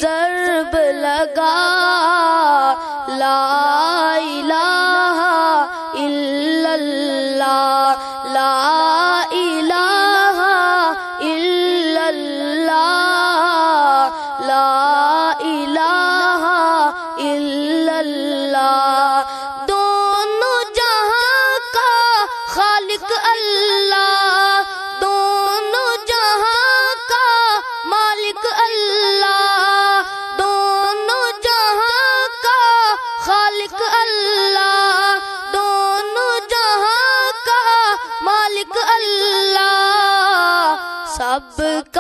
ضرب لگا لا الہ الا اللہ لا الہ الا اللہ لا الہ الا اللہ دونوں جہاں کا خالق اللہ دونوں جہاں کا مالک اللہ دونوں جہاں کا خالق اللہ دونوں جہاں کا مالک اللہ سب کا